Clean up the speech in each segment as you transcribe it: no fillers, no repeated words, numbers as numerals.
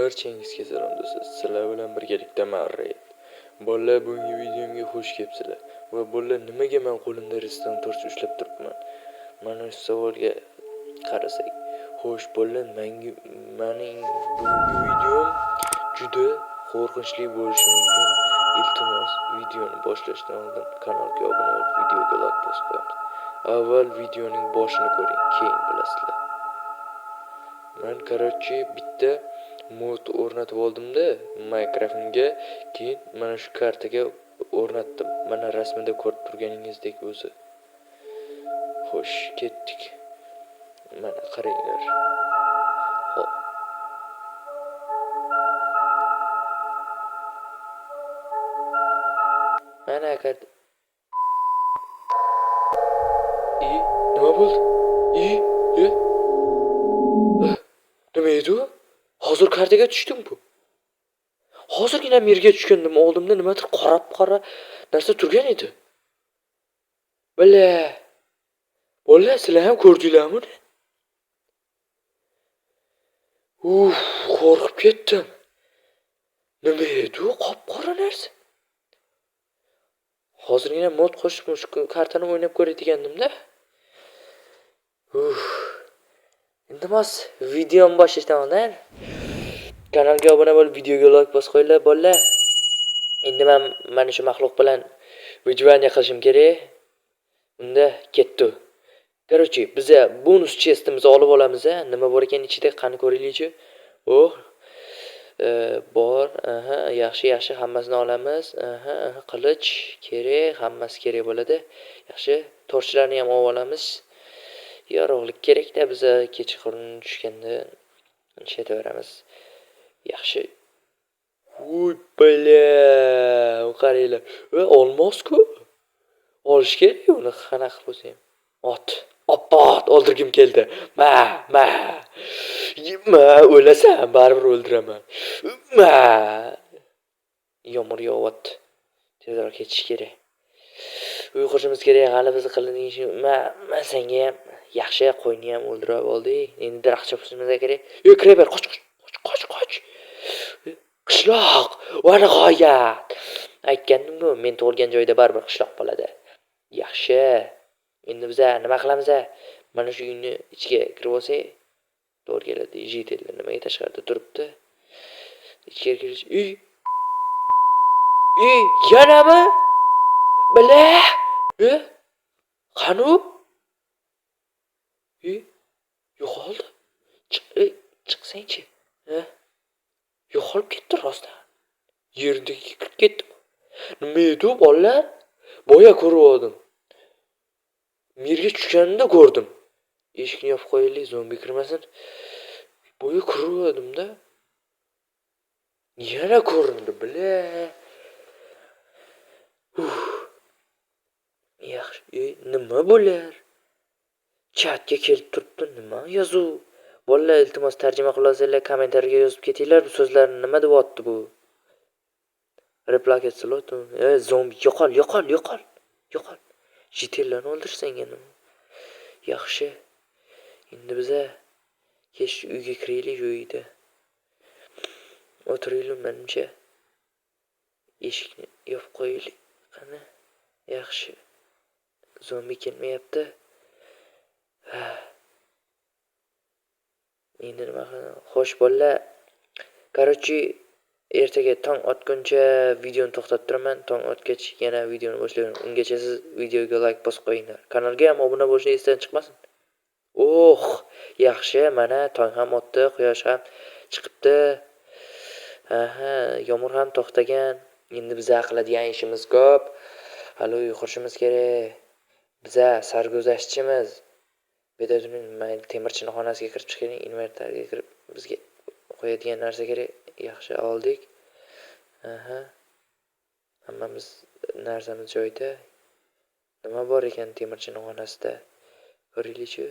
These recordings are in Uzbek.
Barchangizga salom do'stlar. Sizlar bilan birgalikda Marret. Bolalar, bugungi videomga xush kelibsizlar. Va bolalar, nimaga men qo'limda reston torch ushlab turibman? Mana shu savolga qarasak. Xo'sh, bolalar, mening bugungi videom juda qo'rqinchli bo'lishi mumkin. Iltimos, videoni boshlashdan oldin kanalga obuna bo'lib, videoga like bosib qo'ying. Avval videoning boshini ko'ring, keyin bilasizlar. Men bitta mod o'rnatib oldim-da, Minecraft'ga, keyin mana shu kartaga o'rnatdim. Mana rasmida ko'rib turganingizdek o'zi. Xo'sh, ketdik. Mana qaranglar. Xo'p. Mana kart. Nima bo'ldi? Nima edi u? Hozir kartaga tushdim bu. Hozirgina yerga tushgandim, oldimda nimadir qora narsa turgan edi. Bolalar, sizlar ham ko'rdinglarmi? Qo'rqib ketdim. Nima edi u? Qop-qora narsa. Hozirgina mod qo'shib shu kartani o'ynab ko'rayotgandim-da. Iltimos, videoni boshlashdan oldin kanalga obuna bo'lib, videoga like bosib qo'yinglar, bolalar. Endi men mana shu maxluq bilan vijvaniya qilishim kerak. Unda ketdi. Короче, biz bonus chestimizni olib olamiz. Nima bor ekan ichida, qani ko'ringlar-chi. Bor. Yaxshi, hammasini olamiz. Qilich kerak, hammasi kerak bo'ladi. Yaxshi, torchlarni ham olib olamiz. Yorug'lik kerak-da, biz kechqurun tushganda ishlataveramiz. Yaxshi. Qaranglar. Olmos-ku. Olish kerak uni, qanaqa bo'lsa ham. Ot o'ldirgim keldi. O'lasan, baribir o'ldiraman. Yomg'ir yog'yapti. Tezroq ketish kerak. Uyqushimiz kerak, hali biz qiladigan ish. Men senga ham yaxshi qo'yni ham o'ldirib oldik. Endi daraxt chopishimiz kerak. Kreber, qoch. Qishloq, va nihoyat. Aytgandim-ku, men tug'ilgan joyda baribir qishloq bo'ladi. Yaxshi. Endi biz nima qilamiz? Mana shu uyni ichiga kirib olsak, to'g'ri keladi. Jitellar nimaga tashqarida turibdi? Ichga kirish. Yanami? Qani? Yo'qoldi. Chiqsang-chi. Yo'qolib ketdi rostdan. Yerga kirib ketdi. Nima edi bolalar? Boya ko'rdim. Yerga tushganimda ko'rdim. Eshikni yopib qo'yaylik, zombi kirmasin. Boya ko'rdim-da. Yana ko'rindi, Yaxshi, nima bo'lar? Chatga kelib turibdi, nima yozuv? Bolalar, iltimos tarjima qilsanglar, kommentariyga yozib ketinglar, bu so'zlarni nima deyapti bu? Reply etsilot. Zombi yo'qol. Jitellarni o'ldirsang nima? Yaxshi. Endi biz kesh uyga kiraylik, uyda. O'tiraylik menimcha. Eshikni yopib qo'yaylik. Qani? Yaxshi. Zombi kelmayapti. Endi nima qilamiz? Xo'sh bolalar. Короче, ertaga tong otguncha videoni to'xtatib turaman. Tong otgach yana videoni boshlayman. Ungacha siz videoga like bosib qo'yinglar. Kanalga ham obuna bo'lishni esdan chiqmasin. Yaxshi, mana tong ham otdi, quyosh ham chiqibdi. Yomg'ir ham to'xtagan. Endi biz qiladigan ishimiz ko'p. Hali uyqushimiz kerak. Biz sarguzashtchimiz. Bedazning temirchini xonasiga kirib chiqing, inventarga kirib bizga qo'yadigan narsa kerak. Yaxshi oldik. Hammamiz narsamiz joyida. Nima bor ekan temirchining xonasida? Ko'ringlar-chi.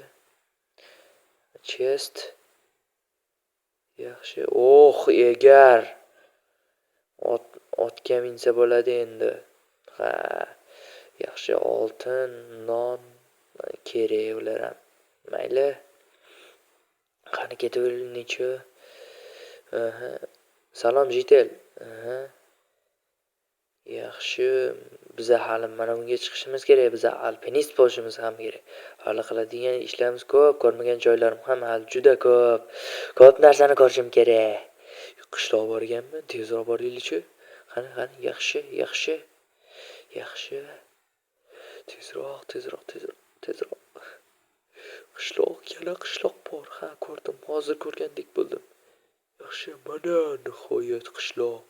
Chest. Yaxshi. Egar. Otga minsa bo'ladi endi. Yaxshi, oltin, non kerak ular ham. Mayli. Qani ketaveraylik-chi. Aha. Salom Jitel. Aha. Yaxshi. Biza hali mana bunga chiqishimiz kerak. Biza alpinist bo'lishimiz ham kerak. Hali qiladigan ishlarimiz ko'p, ko'rmagan joylarim ham hali juda ko'p. Ko'p narsani ko'rishim kerak. Qishloqqa borganmi? Tezroq boraylik-chi. Qani, yaxshi. Yaxshi. Tezroq. Qishloq bor. Ha, ko'rdim. Hozir ko'rgandek bo'ldim. Yaxshi, mana nihoyat qishloq.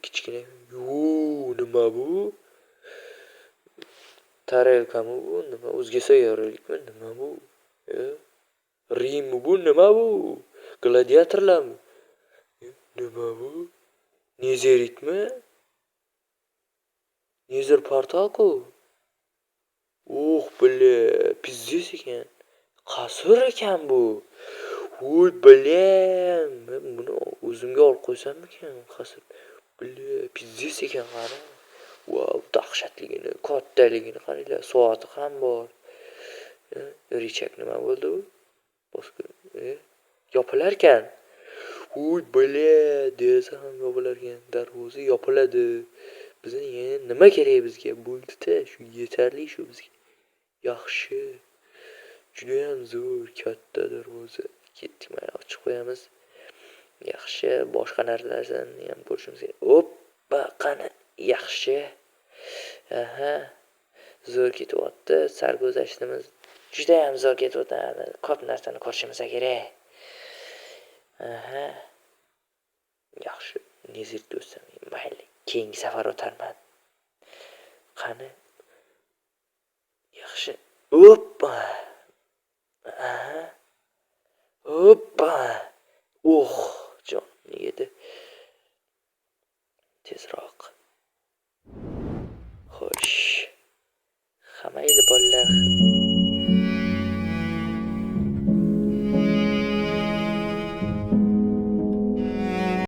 Kichkina. Nima bu? Tarelkami bu? Nima? O'zga sayyoralikmi? Nima bu? Rimmi bu? Nima bu? Gladiatorlarmi? Nima bu? Nezeritmi? Nezer portal-ku. Bля, pizdes ekan. Qasr ekan bu. Bля, men buni o'zimga olib qo'ysammikan? Qasr. Bля, pizdes ekan qara. Wow, dahshatligini, kattaligini qaranglar, soati ham bor. Richak nima bo'ldi u? Bosib yopilar ekan. Bля, desa ham yopilar ekan. Darvoza yopiladi. Bizga yana nima kerak bizga? Bo'ldi-da, shu yetarli shu bizga. Yaxshi. Juda ham zo'r, katta darvoza. Ketdik, mana ochib qo'yamiz. Yaxshi, boshqa narsalarni ham ko'rishimiz kerak. Oppa, qani, yaxshi. Aha. Zo'r ketyapti. Sarguzashtimiz juda ham zo'r ketyapti. Ko'p narsani ko'rishimiz kerak. Aha. Yaxshi. Nezir do'stim, mayli. Keyingi safar o'tarman. Qani. Yaxshi. Oppa. Aha. Oppa. Jonni yedi. Tezroq. Xo'sh. Hammayli bolalar